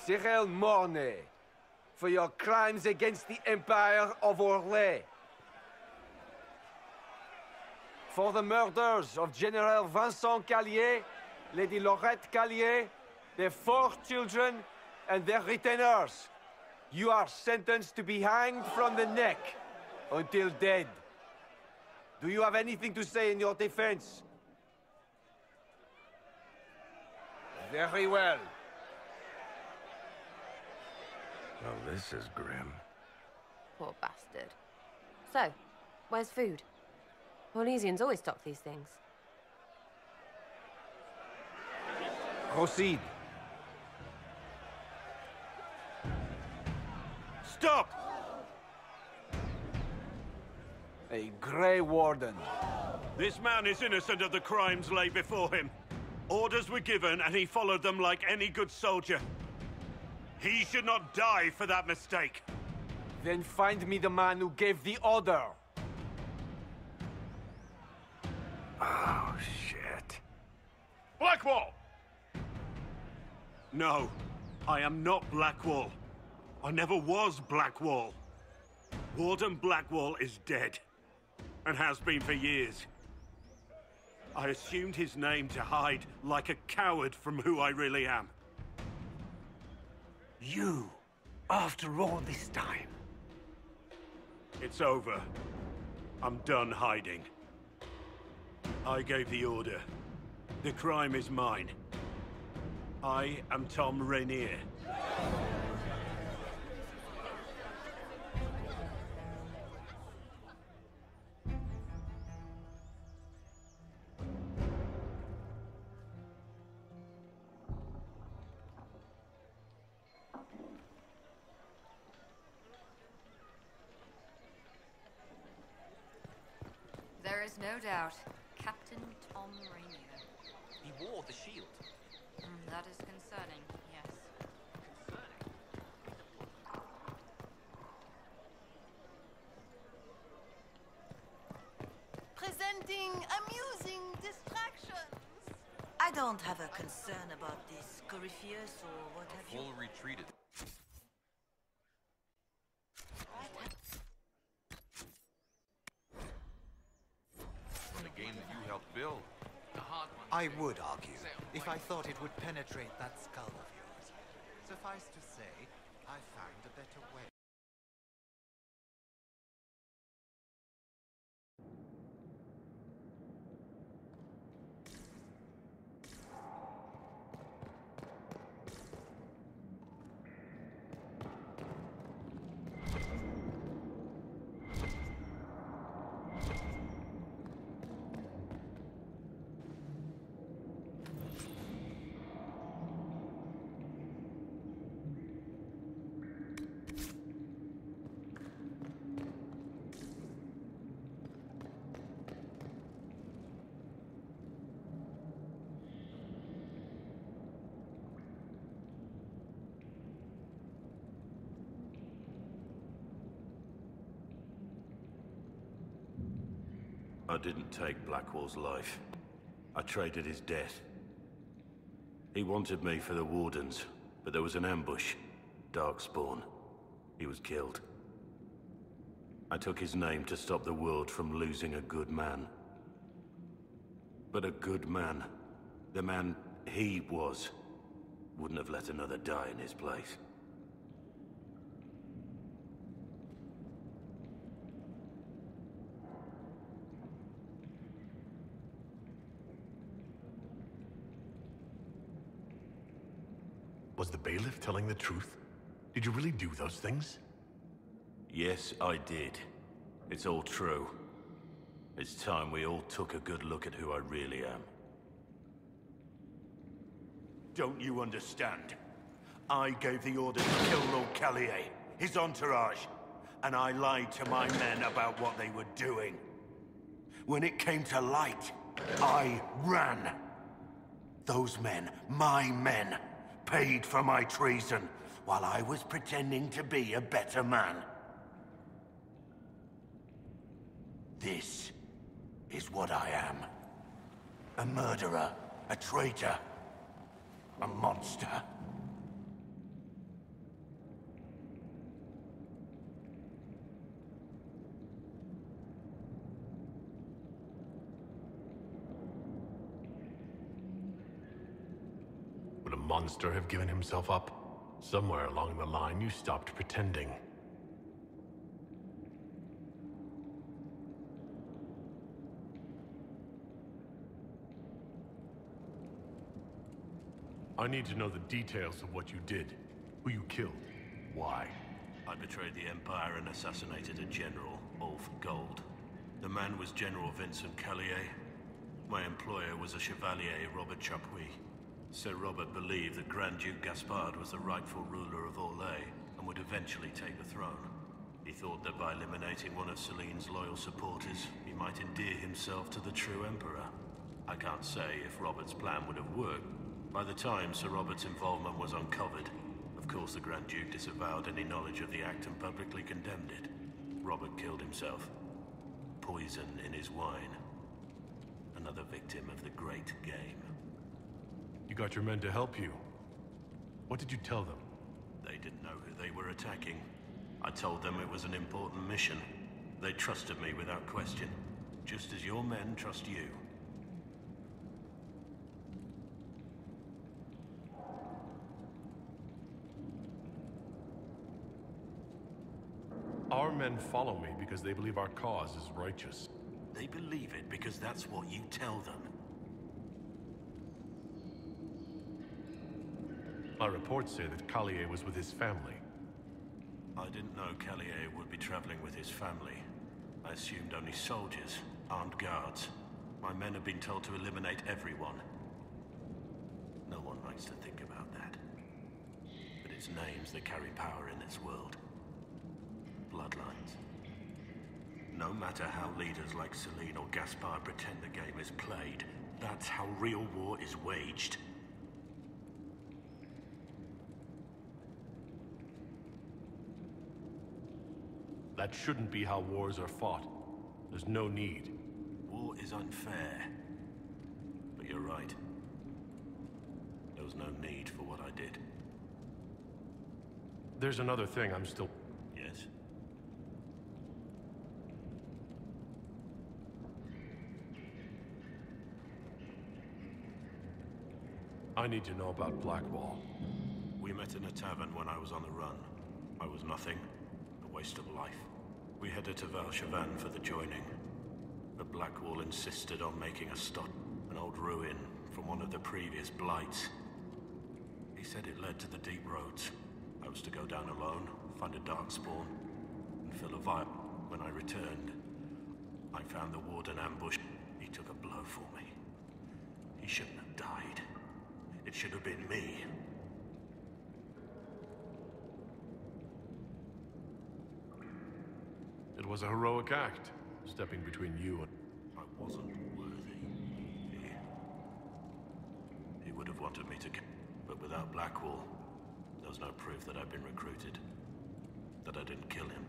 Cyril Mornay, for your crimes against the Empire of Orlais. For the murders of General Vincent Callier, Lady Laurette Callier, their 4 children, and their retainers. You are sentenced to be hanged from the neck until dead. Do you have anything to say in your defense? Very well. Well, this is grim. Poor bastard. So, where's food? Orlesians always stock these things. Proceed. Stop! A Grey Warden. This man is innocent of the crimes laid before him. Orders were given, and he followed them like any good soldier. He should not die for that mistake. Then find me the man who gave the order. Oh, shit. Bleckwall! No, I am not Bleckwall. I never was Bleckwall. Warden Bleckwall is dead, and has been for years. I assumed his name to hide like a coward from who I really am. You, after all this time. It's over. I'm done hiding. I gave the order. The crime is mine. I am Tom Rainier. There is no doubt. Captain Tom Rainier. He wore the shield. That is concerning, yes. Presenting amusing distractions. I don't have a concern about this Corypheus or what have you. Full retreated. The game that you helped build. I would argue, if I thought it would penetrate that skull of yours. Suffice to say, I found a better way. I didn't take Blackwall's life. I traded his death. He wanted me for the Wardens, but there was an ambush. Darkspawn. He was killed. I took his name to stop the world from losing a good man. But a good man, the man he was, wouldn't have let another die in his place. Was the bailiff telling the truth? Did you really do those things? Yes, I did. It's all true. It's time we all took a good look at who I really am. Don't you understand? I gave the order to kill Lord Callier, his entourage, and I lied to my men about what they were doing. When it came to light, I ran. Those men, my men, paid for my treason, while I was pretending to be a better man. This is what I am. A murderer, a traitor, a monster. monster have given himself up? Somewhere along the line, you stopped pretending. I need to know the details of what you did. Who you killed. Why? I betrayed the Empire and assassinated a general, all for gold. The man was General Vincent Callier. My employer was a Chevalier, Robert Chapuis. Sir Robert believed that Grand Duke Gaspard was the rightful ruler of Orlais and would eventually take the throne. He thought that by eliminating one of Celine's loyal supporters, he might endear himself to the true Emperor. I can't say if Robert's plan would have worked. By the time Sir Robert's involvement was uncovered, of course the Grand Duke disavowed any knowledge of the act and publicly condemned it. Robert killed himself. Poison in his wine. Another victim of the great game. You got your men to help you. What did you tell them? They didn't know who they were attacking. I told them it was an important mission. They trusted me without question, just as your men trust you. Our men follow me because they believe our cause is righteous. They believe it because that's what you tell them. Our reports say that Callier was with his family. I didn't know Callier would be traveling with his family. I assumed only soldiers, armed guards. My men have been told to eliminate everyone. No one likes to think about that. But it's names that carry power in this world. Bloodlines. No matter how leaders like Celine or Gaspard pretend the game is played, that's how real war is waged. That shouldn't be how wars are fought. There's no need. War is unfair. But you're right. There was no need for what I did. There's another thing I'm still... Yes? I need to know about Bleckwall. We met in a tavern when I was on the run. I was nothing. A waste of life. We headed to Valchavan for the joining. But Bleckwall insisted on making a stop. An old ruin from one of the previous blights. He said it led to the deep roads. I was to go down alone, find a dark spawn, and fill a vial. When I returned, I found the warden ambushed. He took a blow for me. He shouldn't have died. It should have been me. It was a heroic act, stepping between you and... I wasn't worthy. He would have wanted me to kill, but without Bleckwall, there was no proof that I'd been recruited. That I didn't kill him.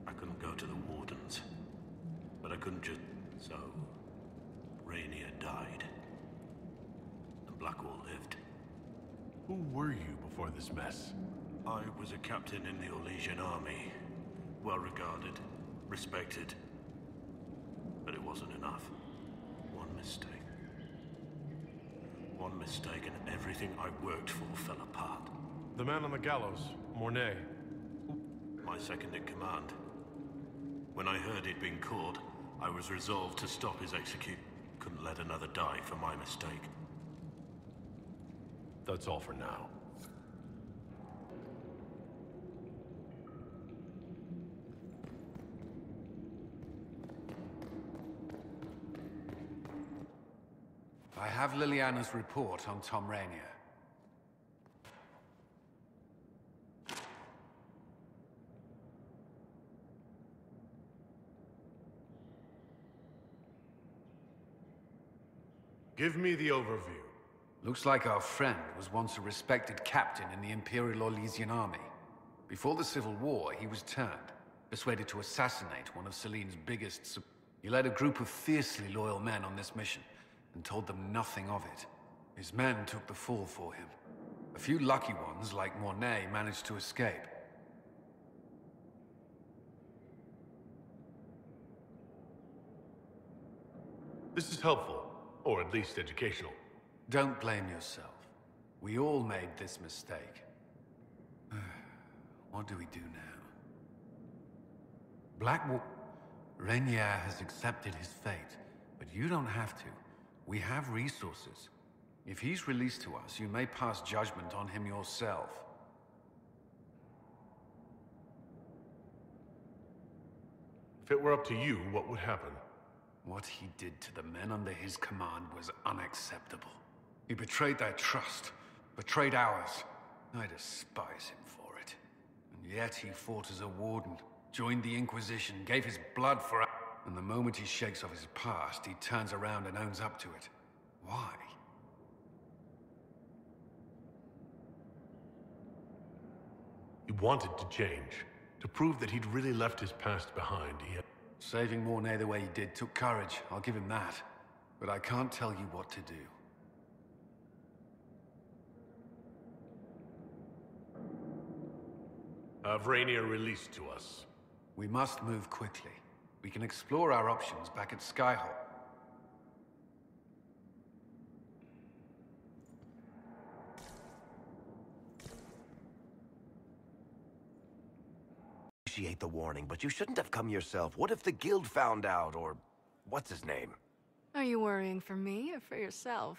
I couldn't go to the Wardens. But I couldn't just... So... Rainier died. And Bleckwall lived. Who were you before this mess? I was a captain in the Orlesian army. Well regarded. Respected. But it wasn't enough. One mistake. One mistake and everything I worked for fell apart. The man on the gallows, Mornay. My second in command. When I heard he'd been caught, I was resolved to stop his execution. Couldn't let another die for my mistake. That's all for now. I have Liliana's report on Tom Rainier. Give me the overview. Looks like our friend was once a respected captain in the Imperial Orlesian army. Before the Civil War, he was turned, persuaded to assassinate one of Celine's biggest... He led a group of fiercely loyal men on this mission, and told them nothing of it. His men took the fall for him. A few lucky ones, like Mornay, managed to escape. This is helpful, or at least educational. Don't blame yourself. We all made this mistake. What do we do now? Bлекwall... Rainier has accepted his fate, but you don't have to. We have resources. If he's released to us, you may pass judgment on him yourself. If it were up to you, what would happen? What he did to the men under his command was unacceptable. He betrayed their trust, betrayed ours. I despise him for it. And yet he fought as a warden, joined the Inquisition, gave his blood for... And the moment he shakes off his past, he turns around and owns up to it. Why? He wanted to change. To prove that he'd really left his past behind, he had... Saving Mornay the way he did took courage, I'll give him that. But I can't tell you what to do. Have Rainier released to us. We must move quickly. We can explore our options back at Skyhawk. Appreciate the warning, but you shouldn't have come yourself. What if the guild found out, or... what's his name? Are you worrying for me or for yourself?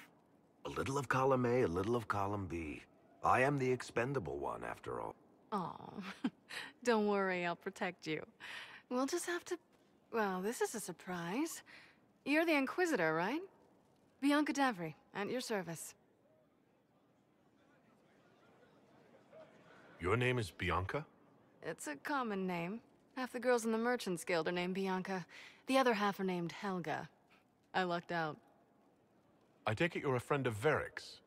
A little of column A, a little of column B. I am the expendable one, after all. Oh, don't worry, I'll protect you. We'll just have to... Well, this is a surprise. You're the Inquisitor, right? Bianca Davry, at your service. Your name is Bianca? It's a common name. Half the girls in the Merchants Guild are named Bianca. The other half are named Helga. I lucked out. I take it you're a friend of Varric's.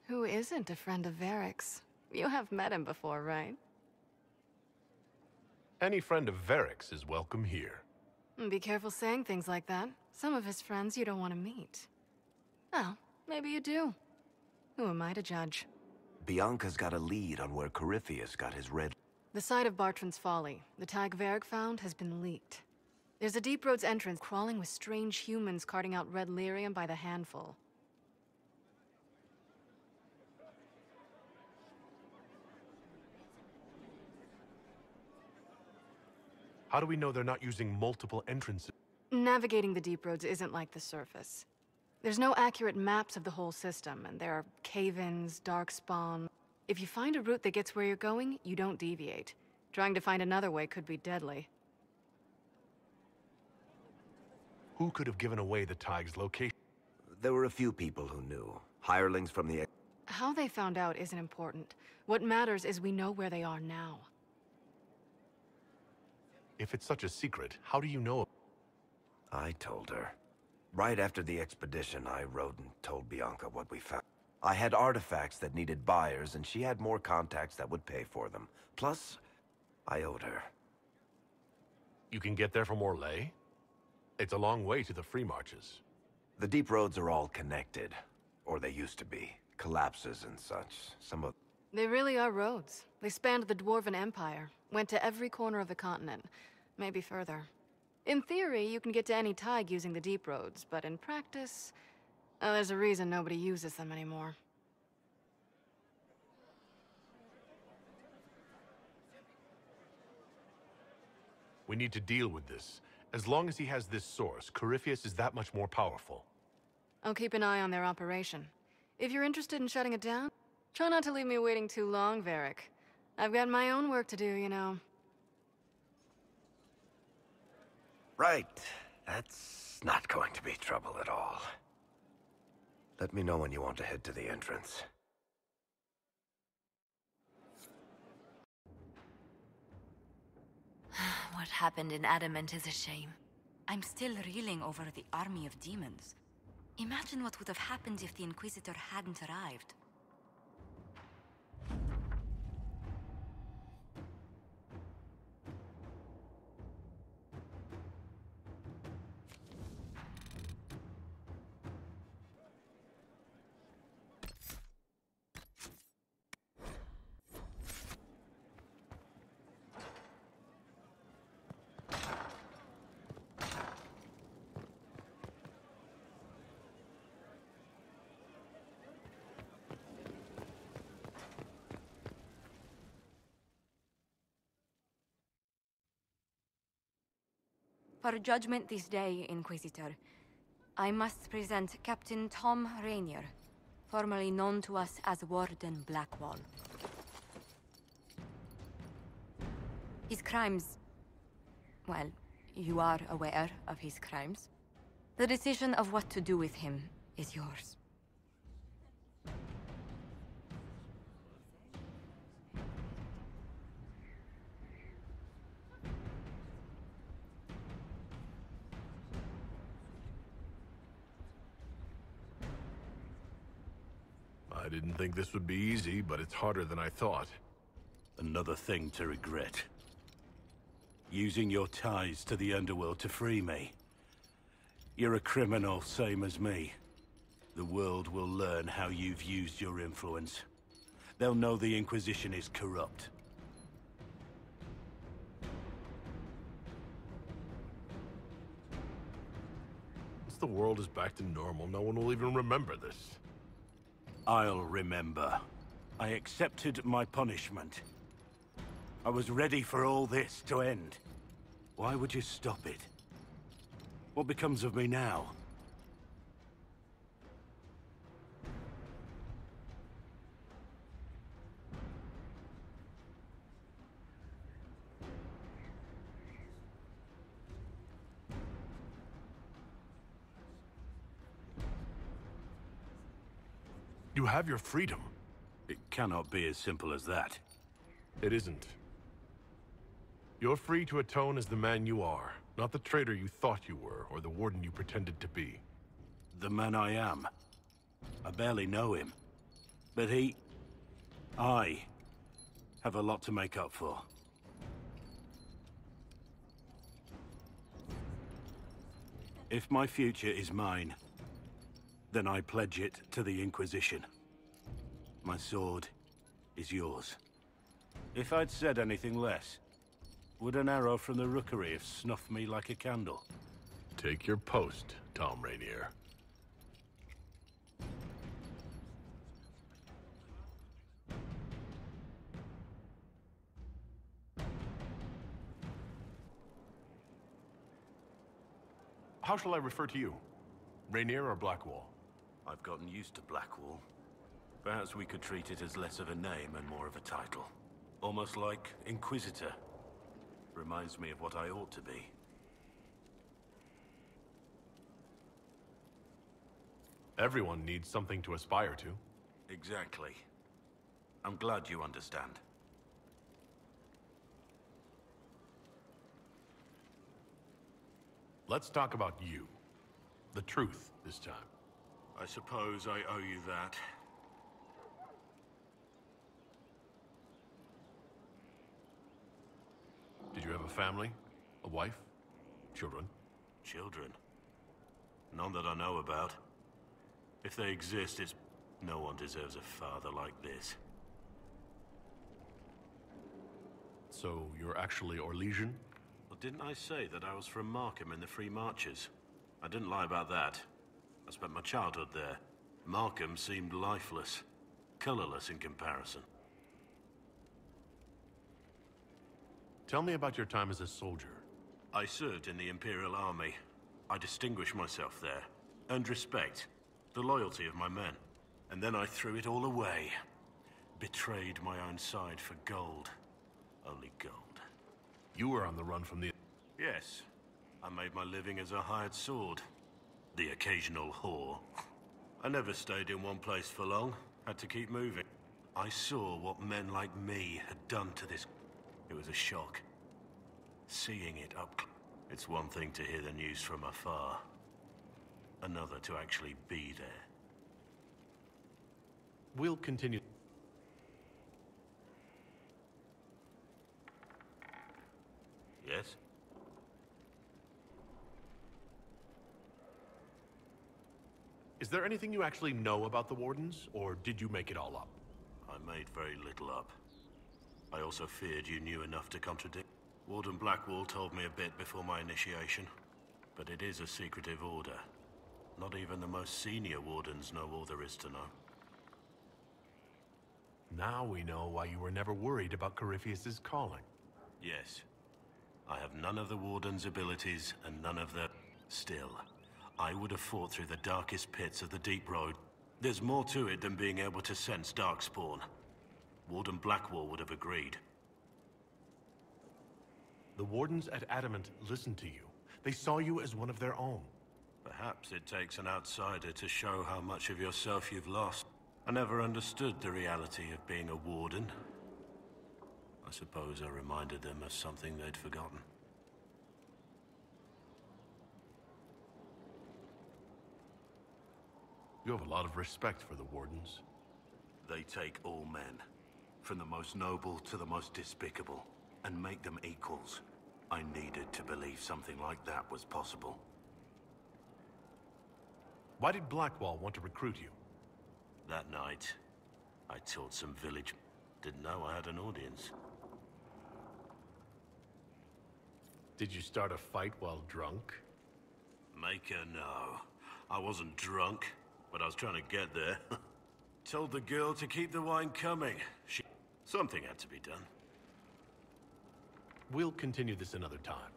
Who isn't a friend of Varric's? You have met him before, right? Any friend of Varric's is welcome here. Be careful saying things like that. Some of his friends you don't want to meet. Oh, maybe you do. Who am I to judge? Bianca's got a lead on where Corypheus got his red... The site of Bartran's Folly, the tag Varric found, has been leaked. There's a Deep Roads entrance crawling with strange humans carting out red lyrium by the handful. How do we know they're not using multiple entrances? Navigating the Deep Roads isn't like the surface. There's no accurate maps of the whole system, and there are cave-ins, darkspawn. If you find a route that gets where you're going, you don't deviate. Trying to find another way could be deadly. Who could have given away the Tig's location? There were a few people who knew. Hirelings from the... How they found out isn't important. What matters is we know where they are now. If it's such a secret, how do you know? I told her. Right after the expedition, I wrote and told Bianca what we found. I had artifacts that needed buyers, and she had more contacts that would pay for them. Plus, I owed her. You can get there from Orlais? It's a long way to the Free Marches. The deep roads are all connected. Or they used to be. Collapses and such. Some of... They really are roads. They spanned the Dwarven Empire. Went to every corner of the continent. Maybe further. In theory, you can get to any Tig using the deep roads, but in practice... there's a reason nobody uses them anymore. We need to deal with this. As long as he has this source, Corypheus is that much more powerful. I'll keep an eye on their operation. If you're interested in shutting it down, try not to leave me waiting too long, Varric. I've got my own work to do, you know. Right. That's not going to be trouble at all. Let me know when you want to head to the entrance. What happened in Adamant is a shame. I'm still reeling over the army of demons. Imagine what would have happened if the Inquisitor hadn't arrived. For judgment this day, Inquisitor, I must present Captain Tom Rainier, formerly known to us as Warden Bleckwall. His crimes... well, you are aware of his crimes. The decision of what to do with him is yours. I didn't think this would be easy, but it's harder than I thought. Another thing to regret. Using your ties to the underworld to free me. You're a criminal, same as me. The world will learn how you've used your influence. They'll know the Inquisition is corrupt. Once the world is back to normal, no one will even remember this. I'll remember. I accepted my punishment. I was ready for all this to end. Why would you stop it? What becomes of me now? You have your freedom. It cannot be as simple as that. It isn't. You're free to atone as the man you are, not the traitor you thought you were, or the warden you pretended to be. The man I am. I barely know him. But I have a lot to make up for. If my future is mine, then I pledge it to the Inquisition. My sword is yours. If I'd said anything less, would an arrow from the rookery have snuffed me like a candle? Take your post, Tom Rainier. How shall I refer to you? Rainier or Bleckwall? I've gotten used to Bleckwall. Perhaps we could treat it as less of a name and more of a title. Almost like Inquisitor. Reminds me of what I ought to be. Everyone needs something to aspire to. Exactly. I'm glad you understand. Let's talk about you. The truth, this time. I suppose I owe you that. Did you have a family? A wife? Children? Children? None that I know about. If they exist, it's... no one deserves a father like this. So, you're actually Orlesian? Well, didn't I say that I was from Markham in the Free Marches? I didn't lie about that. I spent my childhood there. Markham seemed lifeless, colorless in comparison. Tell me about your time as a soldier. I served in the Imperial Army. I distinguished myself there, earned respect, the loyalty of my men. And then I threw it all away. Betrayed my own side for gold. Only gold. You were on the run from the... Yes. I made my living as a hired sword. The occasional whore. I never stayed in one place for long. Had to keep moving. I saw what men like me had done to this... It was a shock. Seeing it up... It's one thing to hear the news from afar. Another to actually be there. We'll continue. Yes? Is there anything you actually know about the Wardens, or did you make it all up? I made very little up. I also feared you knew enough to contradict. Warden Bleckwall told me a bit before my initiation, but it is a secretive order. Not even the most senior wardens know all there is to know. Now we know why you were never worried about Corypheus's calling. Yes. I have none of the Warden's abilities and none of the... Still, I would have fought through the darkest pits of the Deep Road. There's more to it than being able to sense Darkspawn. Warden Bleckwall would have agreed. The Wardens at Adamant listened to you. They saw you as one of their own. Perhaps it takes an outsider to show how much of yourself you've lost. I never understood the reality of being a Warden. I suppose I reminded them of something they'd forgotten. You have a lot of respect for the Wardens. They take all men, from the most noble to the most despicable, and make them equals. I needed to believe something like that was possible. Why did Bleckwall want to recruit you? That night, I taught some village... Didn't know I had an audience. Did you start a fight while drunk? Make her know. I wasn't drunk, but I was trying to get there. Told the girl to keep the wine coming. Something had to be done. We'll continue this another time.